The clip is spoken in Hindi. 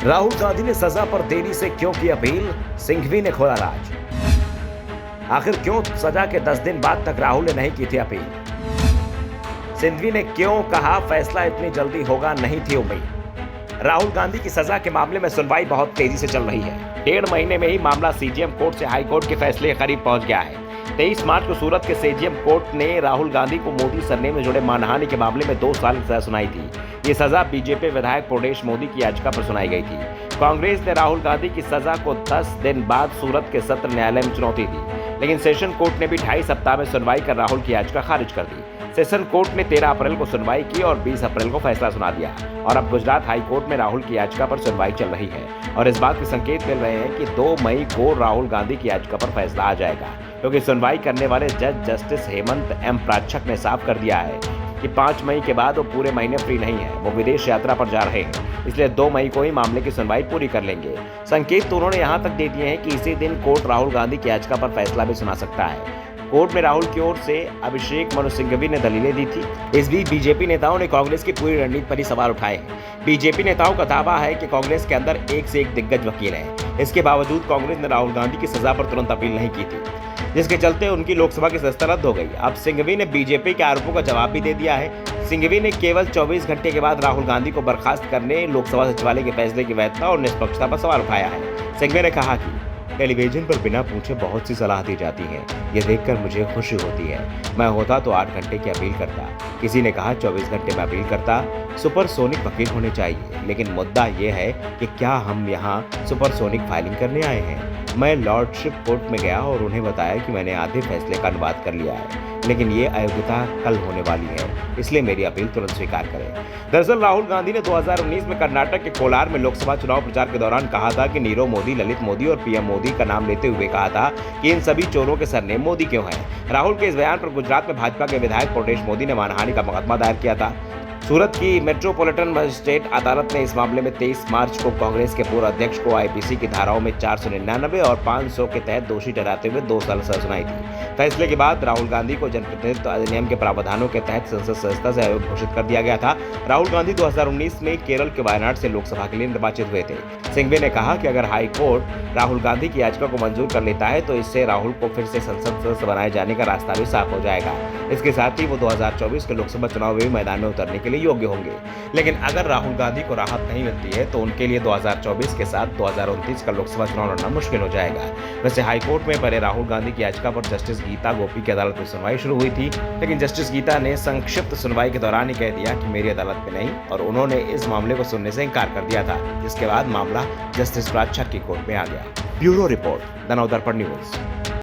राहुल गांधी ने सजा पर देरी से क्यों की अपील, सिंघवी ने खोला राज। आखिर क्यों सजा के 10 दिन बाद तक राहुल ने नहीं की थी अपील। सिंघवी ने क्यों कहा फैसला इतनी जल्दी होगा, नहीं थी उम्मीद। राहुल गांधी की सजा के मामले में सुनवाई बहुत तेजी से चल रही है। 1.5 महीने में ही मामला सीजेएम कोर्ट से हाई कोर्ट के फैसले के करीब पहुंच गया है। 23 मार्च को सूरत के सीजेएम कोर्ट ने राहुल गांधी को मोदी सरनेम में जुड़े मानहानि के मामले में 2 साल की सजा सुनाई थी। ये सजा बीजेपी विधायक प्रदेश मोदी की याचिका पर सुनाई गई थी। कांग्रेस ने राहुल गांधी की सजा को 10 दिन बाद सूरत के सत्र न्यायालय में चुनौती दी, लेकिन सेशन कोर्ट ने भी 2.5 सप्ताह में सुनवाई कर राहुल की याचिका खारिज कर दी। सेशन कोर्ट ने 13 अप्रैल को सुनवाई की और 20 अप्रैल को फैसला सुना दिया और अब गुजरात हाई कोर्ट में राहुल की याचिका पर सुनवाई चल रही है और इस बात के संकेत मिल रहे हैं कि 2 मई को राहुल गांधी की याचिका पर फैसला आ जाएगा, क्योंकि सुनवाई करने वाले जज जस्टिस हेमंत एम प्राच्छक ने साफ कर दिया है कि 5 मई के बाद वो पूरे महीने फ्री नहीं है, वो विदेश यात्रा पर जा रहे हैं, इसलिए 2 मई को ही मामले की सुनवाई पूरी कर लेंगे। संकेत तो उन्होंने यहाँ तक दे दिए हैं कि इसी दिन कोर्ट राहुल गांधी की याचिका पर फैसला भी सुना सकता है। कोर्ट में राहुल की ओर से अभिषेक मनु सिंघवी ने दलीलें दी थी। इस बीच बीजेपी नेताओं ने कांग्रेस की पूरी रणनीति पर ही सवाल उठाए हैं। बीजेपी नेताओं का दावा है कि कांग्रेस के अंदर एक से एक दिग्गज वकील हैं। इसके बावजूद कांग्रेस ने राहुल गांधी की सजा पर तुरंत अपील नहीं की थी, जिसके चलते उनकी लोकसभा की सदस्यता रद्द हो गई। अब सिंघवी ने बीजेपी के आरोपों का जवाब भी दे दिया है। सिंघवी ने केवल 24 घंटे के बाद राहुल गांधी को बर्खास्त करने लोकसभा सचिवालय के फैसले की वैधता और निष्पक्षता पर सवाल उठाया है। सिंघवी ने कहा कि टेलीविजन पर बिना पूछे बहुत सी सलाह दी जाती है, ये देखकर मुझे खुशी होती है। मैं होता तो 8 घंटे की अपील करता, किसी ने कहा 24 घंटे में अपील करता। सुपरसोनिक वकील होने चाहिए, लेकिन मुद्दा ये है कि क्या हम यहाँ सुपरसोनिक फाइलिंग करने आए हैं। मैं लॉर्डशिप कोर्ट में गया और उन्हें बताया कि मैंने आधे फैसले का अनुवाद कर लिया है, लेकिन ये अयोग्यता कल होने वाली है, इसलिए मेरी अपील तुरंत स्वीकार करें। दरअसल राहुल गांधी ने 2019 में कर्नाटक के कोलार में लोकसभा चुनाव प्रचार के दौरान कहा था कि नीरव मोदी, ललित मोदी और पीएम मोदी का नाम लेते हुए कहा था कि इन सभी चोरों के सरनेम मोदी क्यों हैं। राहुल के इस बयान पर गुजरात में भाजपा के विधायक प्रदेश मोदी ने मानहानि का मुकदमा दायर किया था। सूरत की मेट्रोपॉलिटन मजिस्ट्रेट अदालत ने इस मामले में 23 मार्च को कांग्रेस के पूर्व अध्यक्ष को आईपीसी की धाराओं में 499 और 500 के तहत दोषी ठहराते हुए 2 साल सजा सुनाई थी। फैसले के बाद राहुल गांधी को जनप्रतिनिधित्व अधिनियम के प्रावधानों के तहत संसद सदस्यता से अयोग्य घोषित कर दिया गया था। राहुल गांधी 2019 में केरल के वायनाड से लोकसभा के लिए निर्वाचित हुए थे। सिंघवी ने कहा कि अगर हाई कोर्ट राहुल गांधी की याचिका को मंजूर कर लेता है तो इससे राहुल को फिर से संसद सदस्य बनाए जाने का रास्ता भी साफ हो जाएगा। इसके साथ ही वो 2024 के लोकसभा चुनाव में भी मैदान में उतरने के लिए योग्य होंगे। लेकिन अगर राहुल गांधी को राहत नहीं मिलती है तो उनके लिए 2024 के साथ 2029 का लोकसभा चुनाव लड़ना मुश्किल हो जाएगा। वैसे हाईकोर्ट में पहले राहुल गांधी की याचिका पर जस्टिस गीता गोपी की अदालत में सुनवाई शुरू हुई थी, लेकिन जस्टिस गीता ने संक्षिप्त सुनवाई के दौरान ही कह दिया कि मेरी अदालत में नहीं, और उन्होंने इस मामले को सुनने से इंकार कर दिया था, जिसके बाद मामला जस्टिस प्राच्छक की कोर्ट में आ गया। Bureau report, the Navdarpan news.